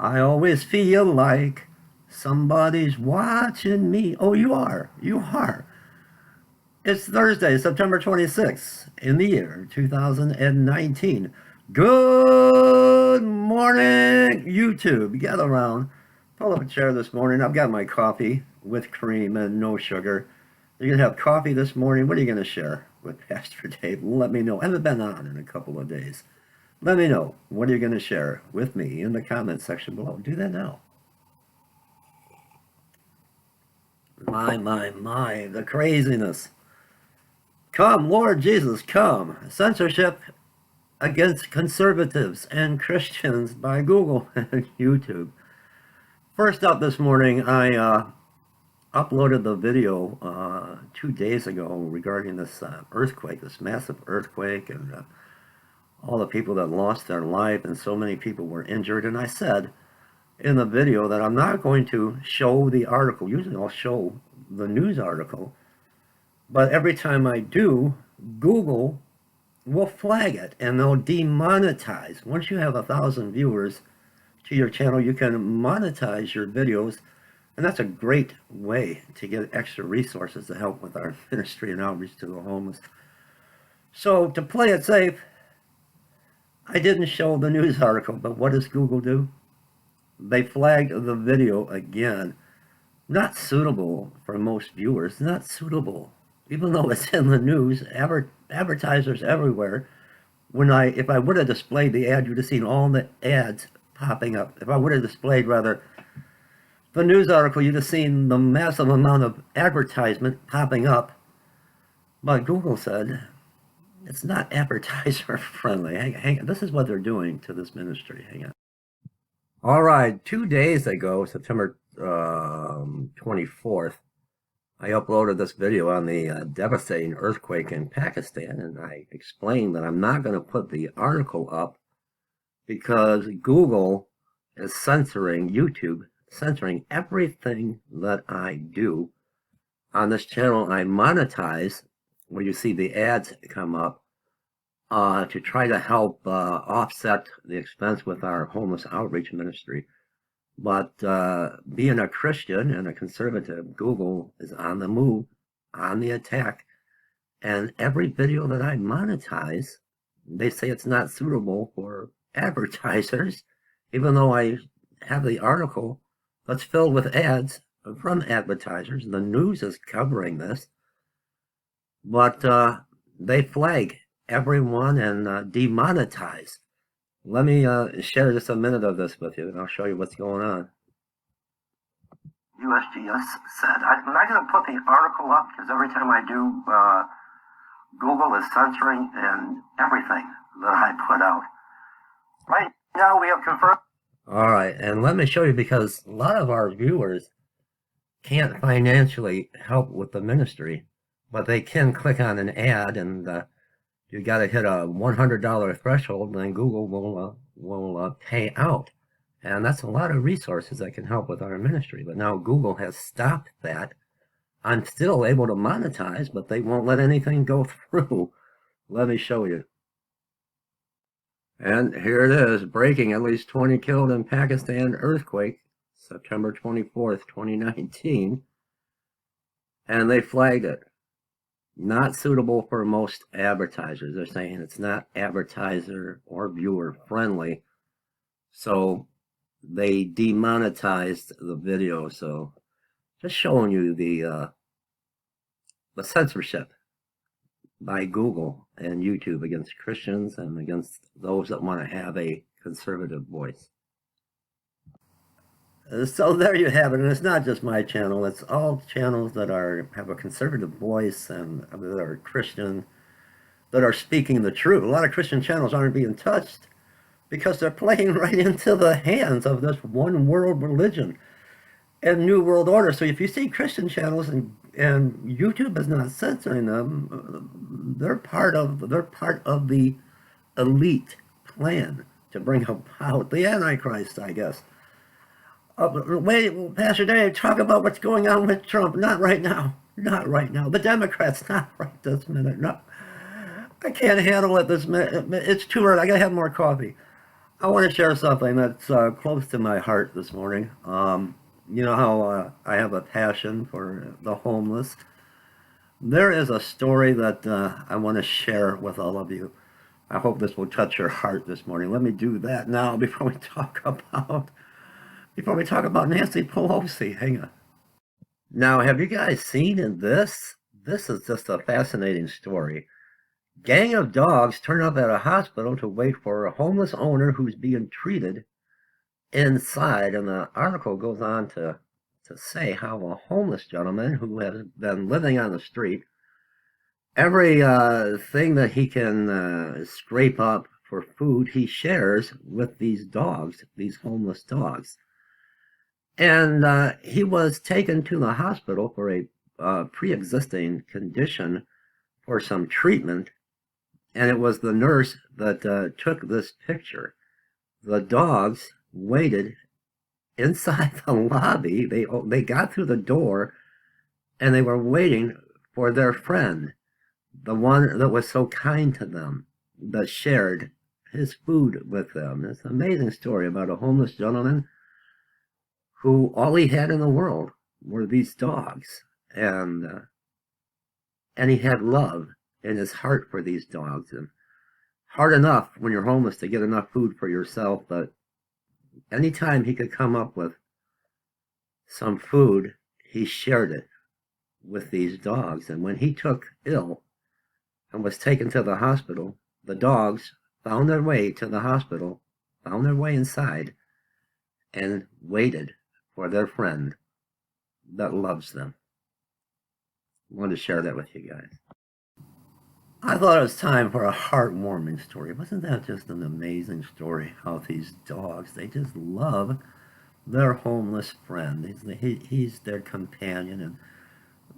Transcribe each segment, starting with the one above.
I always feel like somebody's watching me. Oh, you are. You are. It's Thursday, September 26th in the year 2019. Good morning, YouTube. Get around. Pull up a chair this morning. I've got my coffee with cream and no sugar. You're going to have coffee this morning. What are you going to share with Pastor Dave? Let me know. I haven't been on in a couple of days. Let me know. What are you going to share with me in the comment section below? Do that now. My, the craziness. Come, Lord Jesus, come. Censorship against conservatives and Christians by Google and YouTube. First up this morning, I uploaded the video 2 days ago regarding this earthquake, this massive earthquake, and all the people that lost their life, and so many people were injured. And I said in the video that I'm not going to show the article. Usually I'll show the news article, but every time I do, Google will flag it and they'll demonetize. Once you have 1,000 viewers to your channel, you can monetize your videos, and that's a great way to get extra resources to help with our ministry and outreach to the homeless. So to play it safe, I didn't show the news article, but what does Google do? They flagged the video again. Not suitable for most viewers, not suitable. Even though it's in the news, advertisers everywhere. If I would have displayed the ad, you'd have seen all the ads popping up. If I would have displayed, rather, the news article, you'd have seen the massive amount of advertisement popping up. But Google said, it's not advertiser friendly. Hang on. This is what they're doing to this ministry. Hang on. All right. 2 days ago, September 24th, I uploaded this video on the devastating earthquake in Pakistan, and I explained that I'm not going to put the article up because Google is censoring YouTube, censoring everything that I do. On this channel, I monetize, where you see the ads come up, to try to help offset the expense with our homeless outreach ministry. But being a Christian and a conservative, Google is on the move, on the attack, and every video that I monetize, they say it's not suitable for advertisers, even though I have the article that's filled with ads from advertisers. The news is covering this, but they flag everyone and demonetize. Let me share just a minute of this with you, and I'll show you what's going on. USGS said, I'm not going to put the article up because every time I do, Google is censoring and everything that I put out. Right now we have confirmed. All right, and let me show you, because a lot of our viewers can't financially help with the ministry, but they can click on an ad, and you got to hit a $100 threshold, and then Google will pay out. And that's a lot of resources that can help with our ministry. But now Google has stopped that. I'm still able to monetize, but they won't let anything go through. Let me show you. And here it is, breaking: at least 20 killed in Pakistan earthquake, September 24th, 2019. And they flagged it. Not suitable for most advertisers. They're saying it's not advertiser or viewer friendly. So they demonetized the video. So just showing you the censorship by Google and YouTube against Christians and against those that want to have a conservative voice. So there you have it, and it's not just my channel, it's all channels that have a conservative voice and that are Christian, that are speaking the truth. A lot of Christian channels aren't being touched because they're playing right into the hands of this one world religion and new world order. So if you see Christian channels and YouTube is not censoring them, they're part of the elite plan to bring about the Antichrist, I guess. Wait, Pastor Dave, talk about what's going on with Trump. Not right now. Not right now. The Democrats, not right this minute. No, I can't handle it this minute. It's too early. I gotta have more coffee. I want to share something that's close to my heart this morning. You know how I have a passion for the homeless. There is a story that I want to share with all of you. I hope this will touch your heart this morning. Let me do that now before we talk about Nancy Pelosi. Hang on. Now, have you guys seen in this? This is just a fascinating story. Gang of dogs turn up at a hospital to wait for a homeless owner who's being treated inside. And the article goes on to say how a homeless gentleman who has been living on the street, every thing that he can scrape up for food, he shares with these dogs, these homeless dogs. And he was taken to the hospital for a pre-existing condition for some treatment. And it was the nurse that took this picture. The dogs waited inside the lobby. They got through the door, and they were waiting for their friend, the one that was so kind to them, that shared his food with them. It's an amazing story about a homeless gentleman who all he had in the world were these dogs, and he had love in his heart for these dogs. And hard enough when you're homeless to get enough food for yourself, but anytime he could come up with some food, he shared it with these dogs. And when he took ill and was taken to the hospital, the dogs found their way to the hospital, found their way inside, and waited for their friend that loves them. I wanted to share that with you guys. I thought it was time for a heartwarming story. Wasn't that just an amazing story? How these dogs, they just love their homeless friend. He's their companion, and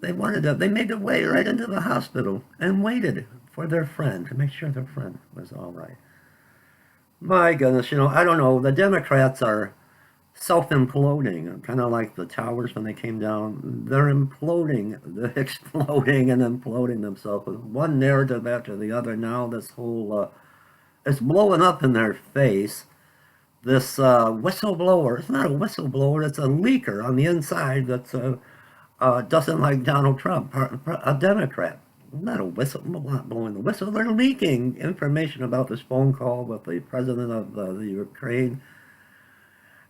they made their way right into the hospital and waited for their friend to make sure their friend was all right. My goodness, I don't know. The Democrats are self-imploding, kind of like the towers when they came down. They're imploding, they're exploding and imploding themselves with one narrative after the other. Now this whole, it's blowing up in their face. This whistleblower, it's not a whistleblower, it's a leaker on the inside that doesn't like Donald Trump, a Democrat. Not a whistle, not blowing the whistle, they're leaking information about this phone call with the president of the Ukraine.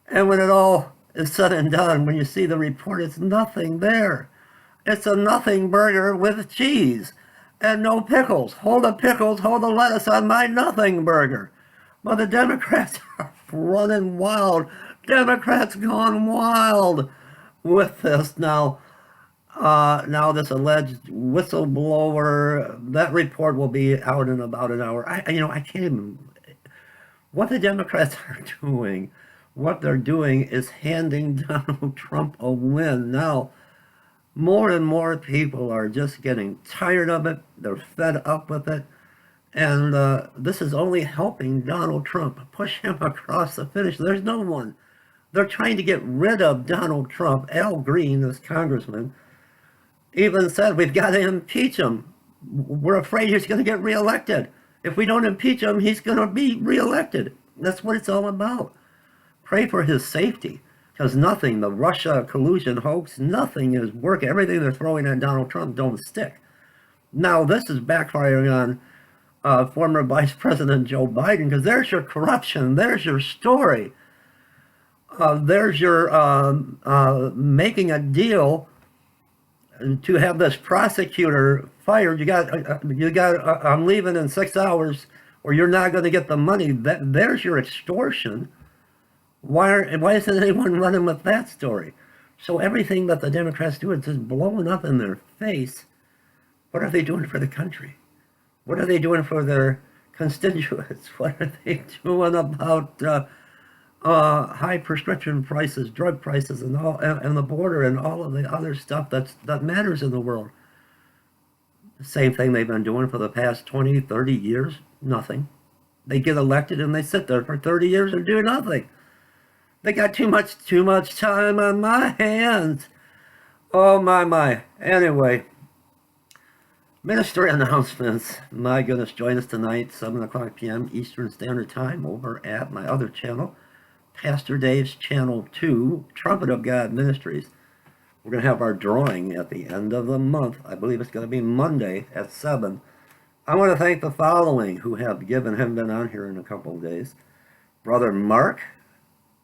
And when it all is said and done, when you see the report, it's nothing there. It's a nothing burger with cheese and no pickles. Hold the pickles, hold the lettuce on my nothing burger. But the Democrats are running wild. Democrats gone wild with this now. Now this alleged whistleblower, that report will be out in about an hour. I can't even. What the Democrats are doing. What they're doing is handing Donald Trump a win. Now, more and more people are just getting tired of it. They're fed up with it. And this is only helping Donald Trump push him across the finish. There's no one. They're trying to get rid of Donald Trump. Al Green, this congressman, even said, we've got to impeach him. We're afraid he's going to get reelected. If we don't impeach him, he's going to be reelected. That's what it's all about. Pray for his safety, because nothing, the Russia collusion hoax, nothing is working. Everything they're throwing at Donald Trump don't stick. Now, this is backfiring on former Vice President Joe Biden, because there's your corruption, there's your story. There's your making a deal to have this prosecutor fired. You got. I'm leaving in 6 hours, or you're not going to get the money. There's your extortion. Why isn't anyone running with that story? So everything that the Democrats do is just blowing up in their face. What are they doing for the country? What are they doing for their constituents? What are they doing about high prescription prices, drug prices, and the border, and all of the other stuff that matters in the world? The same thing they've been doing for the past 20, 30 years. Nothing. They get elected and they sit there for 30 years and do nothing. They got too much time on my hands. Oh, my. Anyway, Ministry announcements. My goodness, join us tonight, 7 o'clock p.m. Eastern Standard Time over at my other channel, Pastor Dave's Channel 2, Trumpet of God Ministries. We're going to have our drawing at the end of the month. I believe it's going to be Monday at 7. I want to thank the following who have given, haven't been on here in a couple of days. Brother Mark,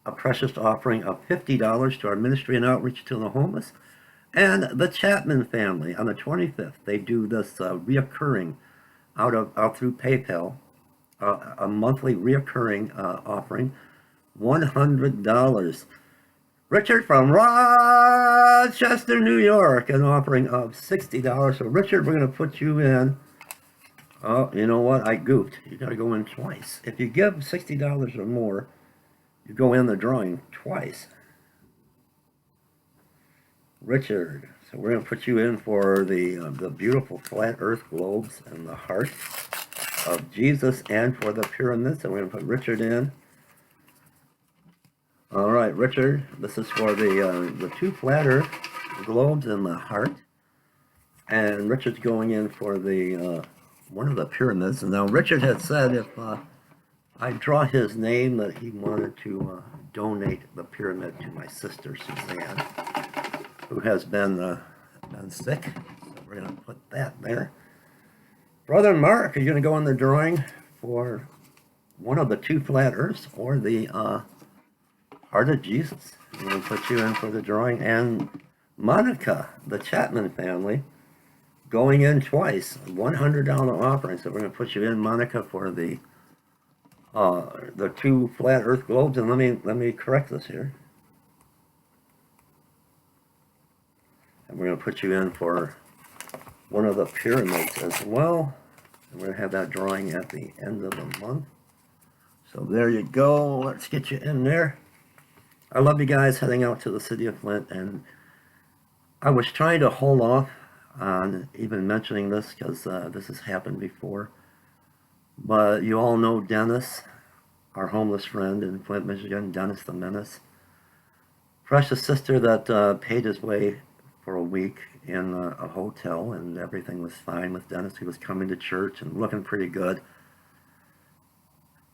a precious offering of $50 to our ministry and outreach to the homeless. And the Chapman family on the 25th, they do this reoccurring out through PayPal, a monthly reoccurring offering, $100. Richard from Rochester, New York, an offering of $60. So Richard, we're going to put you in. Oh, you know what? I goofed. You got to go in twice. If you give $60 or more, you go in the drawing twice. Richard, so we're going to put you in for the beautiful flat earth globes and the heart of Jesus and for the pyramids. So we're going to put Richard in. All right, Richard, this is for the two flat earth globes and the heart. And Richard's going in for the one of the pyramids. And now Richard had said if I draw his name that he wanted to donate the pyramid to my sister Suzanne, who has been sick. So we're going to put that there. Brother Mark, are you going to go in the drawing for one of the two flat earths or the Heart of Jesus? I'm going to put you in for the drawing. And Monica, the Chapman family, going in twice, $100 offering. So we're going to put you in, Monica, for the two flat earth globes. And let me correct this here. And we're going to put you in for one of the pyramids as well. And we're going to have that drawing at the end of the month. So there you go. Let's get you in there. I love you guys heading out to the city of Flint. And I was trying to hold off on even mentioning this because this has happened before. But you all know Dennis, our homeless friend in Flint, Michigan, Dennis the Menace. Precious sister that paid his way for a week in a hotel, and everything was fine with Dennis. He was coming to church and looking pretty good.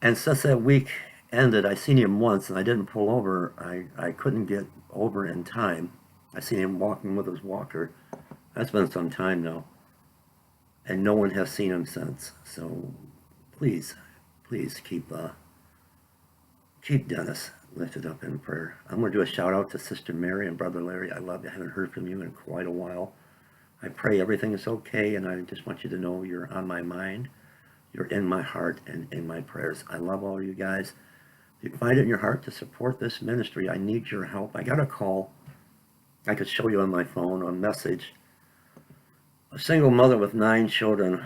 And since that week ended, I seen him once, and I didn't pull over. I couldn't get over in time. I seen him walking with his walker. That's been some time now. And no one has seen him since. So please keep Dennis lifted up in prayer. I'm going to do a shout out to Sister Mary and Brother Larry. I love you. I haven't heard from you in quite a while. I pray everything is okay, and I just want you to know you're on my mind. You're in my heart and in my prayers. I love all of you guys. If you find it in your heart to support this ministry, I need your help. I got a call. I could show you on my phone, a message. A single mother with 9 children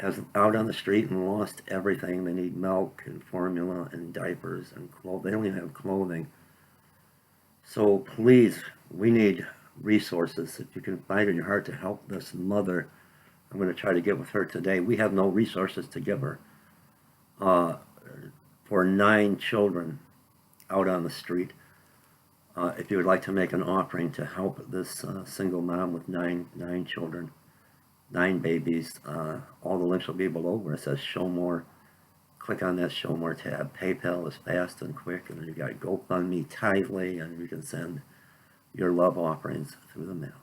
is out on the street and lost everything. They need milk and formula and diapers and clothes. They don't even have clothing. So please, we need resources. If you can find it in your heart to help this mother, I'm going to try to get with her today. We have no resources to give her for 9 children out on the street. If you would like to make an offering to help this single mom with nine children, 9 babies, all the links will be below where it says show more. Click on that show more tab. PayPal is fast and quick, and then you got GoFundMe, Tithely, and you can send your love offerings through the mail.